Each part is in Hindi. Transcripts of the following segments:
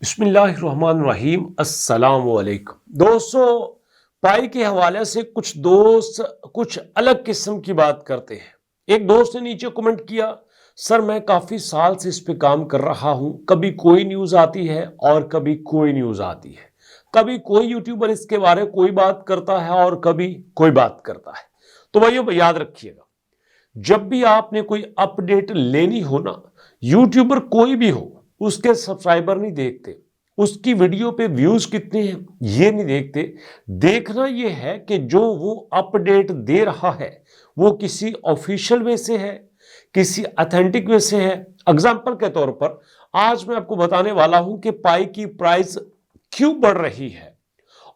बिस्मिल्लाहिर्रहमानिर्रहीम अस्सलाम वालेकुम दोस्तों। पाई के हवाले से कुछ दोस्त कुछ अलग किस्म की बात करते हैं। एक दोस्त ने नीचे कमेंट किया, सर मैं काफ़ी साल से इस पे काम कर रहा हूं, कभी कोई न्यूज़ आती है और कभी कोई न्यूज़ आती है, कभी कोई यूट्यूबर इसके बारे में कोई बात करता है और कभी कोई बात करता है। तो भाइयों याद रखिएगा, जब भी आपने कोई अपडेट लेनी हो ना, यूट्यूबर कोई भी हो, उसके सब्सक्राइबर नहीं देखते, उसकी वीडियो पे व्यूज कितने हैं ये नहीं देखते। देखना ये है कि जो वो अपडेट दे रहा है वो किसी ऑफिशियल वे से है, किसी अथेंटिक वे से है। एग्जाम्पल के तौर पर आज मैं आपको बताने वाला हूं कि पाई की प्राइस क्यों बढ़ रही है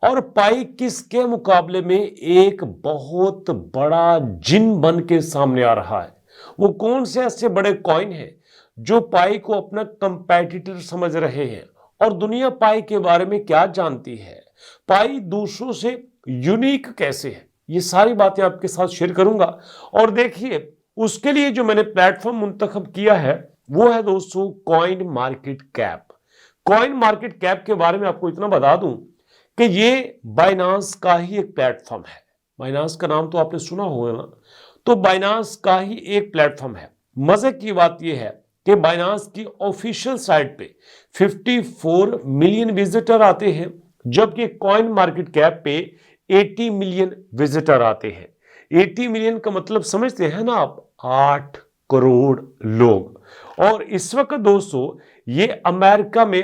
और पाई किसके मुकाबले में एक बहुत बड़ा जिन बन के सामने आ रहा है। वो कौन से ऐसे बड़े कॉइन हैं जो पाई को अपना कंपेटिटर समझ रहे हैं और दुनिया पाई के बारे में क्या जानती है, पाई दूसरों से यूनिक कैसे है, ये सारी बातें आपके साथ शेयर करूंगा। और देखिए, उसके लिए जो मैंने प्लेटफॉर्म मुंतखब किया है वो है दोस्तों coin market cap. Coin market cap के बारे में आपको इतना बता दूं कि ये बाइनांस का ही एक प्लेटफॉर्म है। बाइनांस का नाम तो आपने सुना होगा ना, तो बाइनांस का ही एक प्लेटफॉर्म है। मजे की बात यह है कि बाइनांस की ऑफिशियल साइट पे 54 मिलियन विजिटर आते हैं, जबकि कॉइन मार्केट कैप पे 80 मिलियन विजिटर आते हैं। 80 मिलियन का मतलब समझते हैं ना आप, 8 करोड़ लोग। और इस वक्त दोस्तों ये अमेरिका में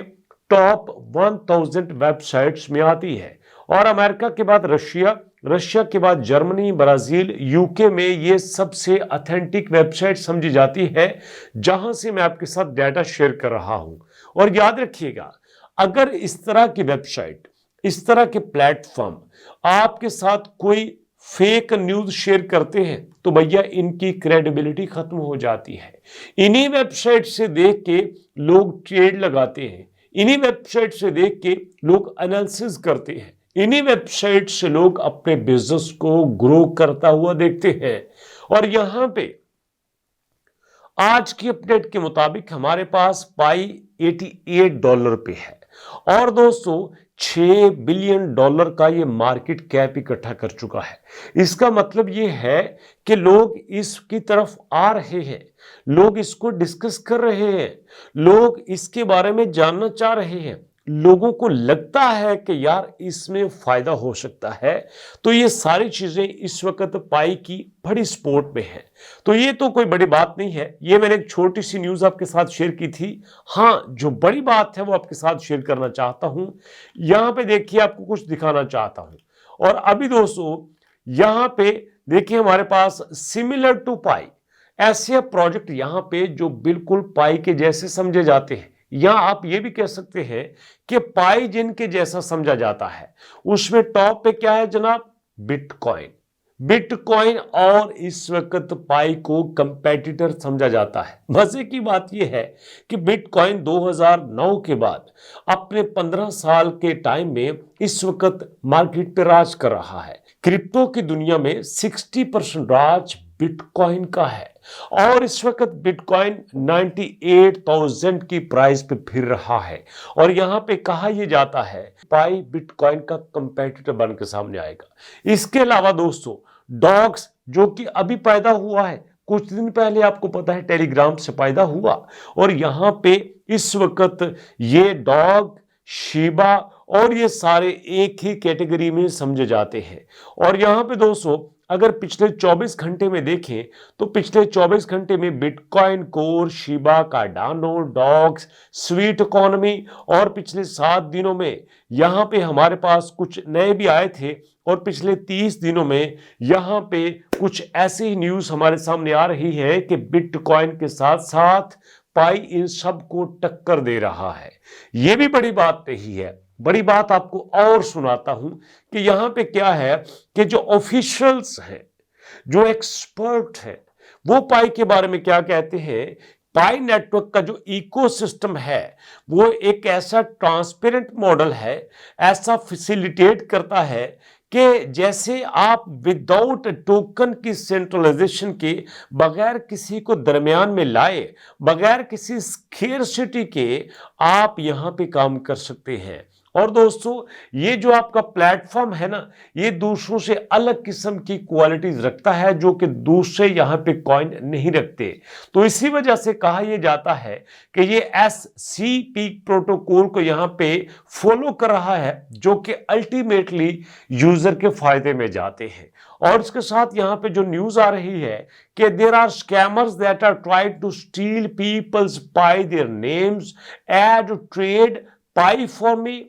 टॉप 1000 वेबसाइट्स में आती है। और अमेरिका के बाद रशिया, रशिया के बाद जर्मनी, ब्राजील, यूके में ये सबसे ऑथेंटिक वेबसाइट समझी जाती है, जहां से मैं आपके साथ डाटा शेयर कर रहा हूं। और याद रखिएगा, अगर इस तरह की वेबसाइट, इस तरह के प्लेटफॉर्म आपके साथ कोई फेक न्यूज शेयर करते हैं तो भैया इनकी क्रेडिबिलिटी खत्म हो जाती है। इन्हीं वेबसाइट से देख के लोग ट्रेड लगाते हैं, इन्हीं वेबसाइट से देख के लोग एनालिसिस करते हैं, इन्हीं वेबसाइट से लोग अपने बिजनेस को ग्रो करता हुआ देखते हैं। और यहां पे आज की अपडेट के मुताबिक हमारे पास पाई $88 पे है और दोस्तों $6 बिलियन का ये मार्केट कैप इकट्ठा कर चुका है। इसका मतलब ये है कि लोग इसकी तरफ आ रहे हैं, लोग इसको डिस्कस कर रहे हैं, लोग इसके बारे में जानना चाह रहे हैं, लोगों को लगता है कि यार इसमें फायदा हो सकता है। तो ये सारी चीजें इस वक्त पाई की बड़ी सपोर्ट में है। तो ये तो कोई बड़ी बात नहीं है, ये मैंने एक छोटी सी न्यूज आपके साथ शेयर की थी। हाँ, जो बड़ी बात है वो आपके साथ शेयर करना चाहता हूं। यहां पे देखिए, आपको कुछ दिखाना चाहता हूं। और अभी दोस्तों यहां पे देखिए, हमारे पास सिमिलर टू पाई ऐसे प्रोजेक्ट यहां पे जो बिल्कुल पाई के जैसे समझे जाते हैं, या आप ये भी कह सकते हैं कि पाई जिनके जैसा समझा जाता है। उसमें टॉप पे क्या है जनाब? बिटकॉइन। बिटकॉइन और इस वक्त पाई को कंपेटिटर समझा जाता है। मजे की बात यह है कि बिटकॉइन 2009 के बाद अपने 15 साल के टाइम में इस वक्त मार्केट पे राज कर रहा है। क्रिप्टो की दुनिया में 60% राज बिटकॉइन का है और इस वक्त बिटकॉइन 98,000 की प्राइस पे फिर रहा है। और यहां पे कहा यह जाता है पाई बिटकॉइन का कंपेटिटर बन के सामने आएगा। इसके अलावा दोस्तों डॉग्स, जो कि अभी पैदा हुआ है, कुछ दिन पहले आपको पता है टेलीग्राम से पैदा हुआ, और यहां पे इस वक्त ये डॉग, शिबा और ये सारे एक ही कैटेगरी में समझे जाते हैं। और यहां पे दोस्तों अगर पिछले 24 घंटे में देखें तो पिछले 24 घंटे में bitcoin core, Shiba, Cardano, dogs, sweet economy और पिछले 7 दिनों में यहां पे हमारे पास कुछ नए भी आए थे। और पिछले 30 दिनों में यहां पे कुछ ऐसी ही न्यूज हमारे सामने आ रही है कि बिटकॉइन के साथ साथ पाई इन सब को टक्कर दे रहा है। यह भी बड़ी बात नहीं है। बड़ी बात आपको और सुनाता हूं कि यहां पे क्या है कि जो ऑफिशियल्स हैं, जो एक्सपर्ट हैं, वो पाई के बारे में क्या कहते हैं। पाई नेटवर्क का जो इकोसिस्टम है वो एक ऐसा ट्रांसपेरेंट मॉडल है, ऐसा फैसिलिटेट करता है कि जैसे आप विदाउट टोकन की सेंट्रलाइजेशन के, बगैर किसी को दरमियान में लाए, बगैर किसी स्केर्सिटी के आप यहां पे काम कर सकते हैं। और दोस्तों, ये जो आपका प्लेटफॉर्म है ना, ये दूसरों से अलग किस्म की क्वालिटीज रखता है जो कि दूसरे यहां पे कॉइन नहीं रखते। तो इसी वजह से कहा यह जाता है कि ये SCP प्रोटोकॉल को यहां पे फॉलो कर रहा है, जो कि अल्टीमेटली यूजर के फायदे में जाते हैं। और इसके साथ यहां पे जो न्यूज आ रही है कि there are scammers that are tried to steal people's Pi their names, add trade Pi for me,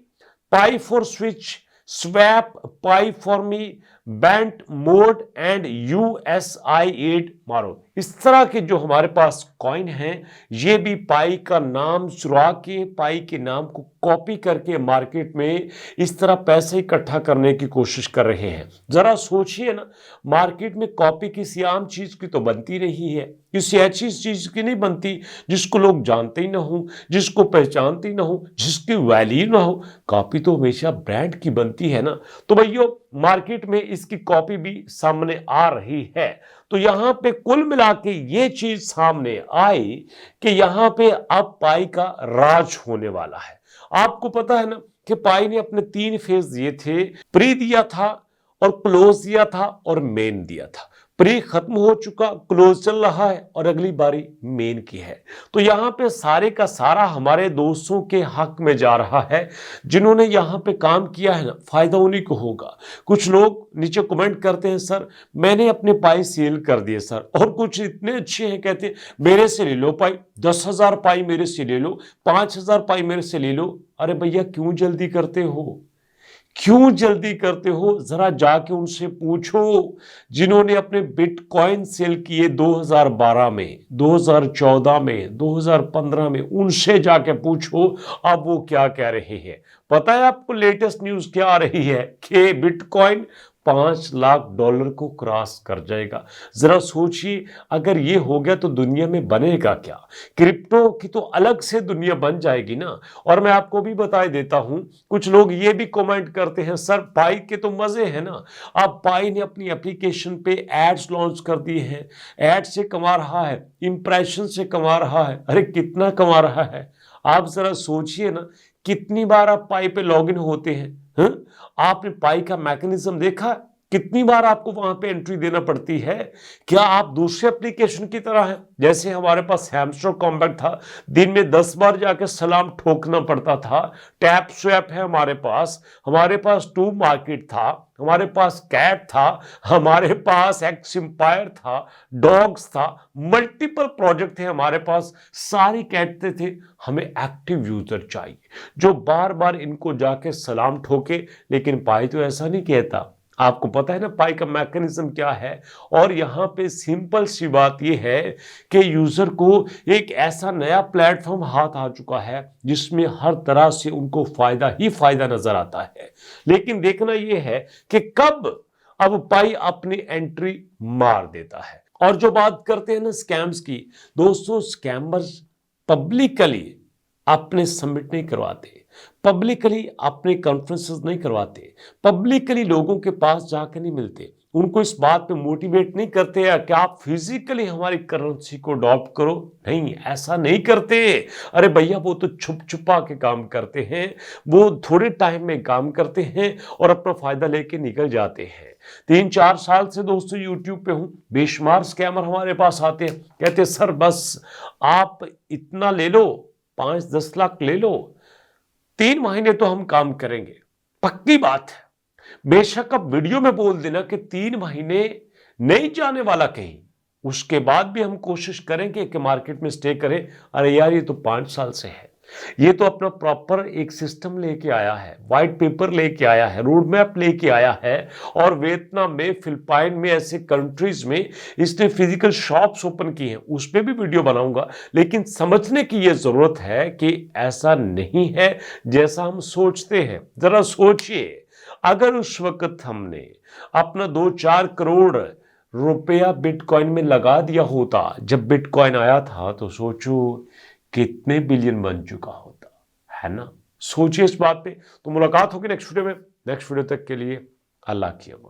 Pi for switch, swap Pi for me, bent mode and USI8 मारो। इस तरह के जो हमारे पास कॉइन हैं, ये भी पाई का नाम चुरा के, पाई के नाम को कॉपी करके मार्केट में इस तरह पैसे इकट्ठा करने की कोशिश कर रहे हैं। जरा सोचिए ना, मार्केट में कॉपी किसी आम चीज की तो बनती रही है, किसी ऐसी चीज की नहीं बनती जिसको लोग जानते ही ना हो, जिसको पहचानते ही ना हो, जिसकी वैल्यू ना हो। कॉपी तो हमेशा ब्रांड की बनती है ना। तो भैया, मार्केट में इसकी कॉपी भी सामने आ रही है। तो यहां पे कुल मिला के ये चीज सामने आई कि यहां पे अब पाई का राज होने वाला है। आपको पता है ना कि पाई ने अपने 3 फेज दिए थे, प्री दिया था और क्लोज दिया था और मेन दिया था। प्री खत्म हो चुका, क्लोज चल रहा है और अगली बारी मेन की है। तो यहां पे सारे का सारा हमारे दोस्तों के हक में जा रहा है, जिन्होंने यहां पे काम किया है ना, फायदा उन्हीं को होगा। कुछ लोग नीचे कमेंट करते हैं, सर मैंने अपने पाई सेल कर दिए सर, और कुछ इतने अच्छे हैं, कहते हैं मेरे से ले लो पाई, 10,000 पाई मेरे से ले लो, 5,000 पाई मेरे से ले लो। अरे भैया, क्यों जल्दी करते हो? क्यों जल्दी करते हो? जरा जाके उनसे पूछो जिन्होंने अपने बिटकॉइन सेल किए 2012 में, 2014 में, 2015 में। उनसे जाके पूछो अब वो क्या कह रहे हैं। पता है आपको लेटेस्ट न्यूज क्या आ रही है कि बिटकॉइन $5 लाख को क्रॉस कर जाएगा। जरा सोचिए, अगर ये हो गया तो दुनिया में बनेगा क्या? क्रिप्टो की तो अलग से दुनिया बन जाएगी ना। और मैं आपको भी बता देता हूं, कुछ लोग ये भी कमेंट करते हैं, सर पाई के तो मजे हैं ना। अब पाई ने अपनी एप्लीकेशन पे एड्स लॉन्च कर दिए हैं, एड से कमा रहा है, इंप्रेशन से कमा रहा है। अरे कितना कमा रहा है? आप जरा सोचिए ना, कितनी बार आप पाई पे लॉगिन होते हैं? आपने पाई का मैकेनिज्म देखा? कितनी बार आपको वहां पे एंट्री देना पड़ती है? क्या आप दूसरे एप्लीकेशन की तरह हैं? जैसे हमारे पास हैमस्टर कॉम्बैट था, दिन में 10 बार जाके सलाम ठोकना पड़ता था। टैप स्वैप है हमारे पास टू मार्केट था, हमारे पास कैट था, हमारे पास एक्स एम्पायर था, डॉग्स था, मल्टीपल प्रोजेक्ट थे हमारे पास। सारी कहते थे हमें एक्टिव यूजर चाहिए जो बार बार इनको जाके सलाम ठोके। लेकिन पाई तो ऐसा नहीं कहता। आपको पता है ना पाई का मैकेनिज्म क्या है। और यहां पे सिंपल सी बात यह है कि यूजर को एक ऐसा नया प्लेटफॉर्म हाथ आ चुका है जिसमें हर तरह से उनको फायदा ही फायदा नजर आता है। लेकिन देखना यह है कि कब अब पाई अपनी एंट्री मार देता है। और जो बात करते हैं ना स्कैम्स की, दोस्तों स्कैमर्स पब्लिकली अपने सबमिट नहीं करवाते, पब्लिकली अपने कॉन्फ्रेंसेस नहीं करवाते, पब्लिकली लोगों के पास जाकर नहीं मिलते, उनको इस बात पे मोटिवेट नहीं करते कि आप फिजिकली हमारी करेंसी को अडॉप्ट करो। नहीं, ऐसा नहीं करते। अरे भैया, वो तो छुप छुपा के काम करते हैं, वो थोड़े टाइम में काम करते हैं और अपना फायदा लेके निकल जाते हैं। 3-4 साल से दोस्तों यूट्यूब पे हूं, बेशुमार स्कैमर हमारे पास आते हैं, कहते हैं सर बस आप इतना ले लो, 5-10 लाख ले लो, 3 महीने तो हम काम करेंगे। पक्की बात है, बेशक अब वीडियो में बोल देना कि 3 महीने नहीं जाने वाला कहीं, उसके बाद भी हम कोशिश करेंगे कि मार्केट में स्टे करें। अरे यार, ये तो 5 साल से है, ये तो अपना प्रॉपर एक सिस्टम लेके आया है, व्हाइट पेपर लेके आया है, रोड मैप लेके आया है। और वियतनाम में, फिलिपाइन में, ऐसे कंट्रीज में इसने फिजिकल शॉप्स ओपन की हैं, उस पर भी वीडियो बनाऊंगा। लेकिन समझने की यह जरूरत है कि ऐसा नहीं है जैसा हम सोचते हैं। जरा सोचिए, अगर उस वक्त हमने अपना 2-4 करोड़ रुपया बिटकॉइन में लगा दिया होता जब बिटकॉइन आया था, तो सोचो कितने बिलियन बन चुका होता है ना। सोचिए इस बात पे। तो मुलाकात होगी नेक्स्ट वीडियो में। नेक्स्ट वीडियो तक के लिए अल्लाह की अमान।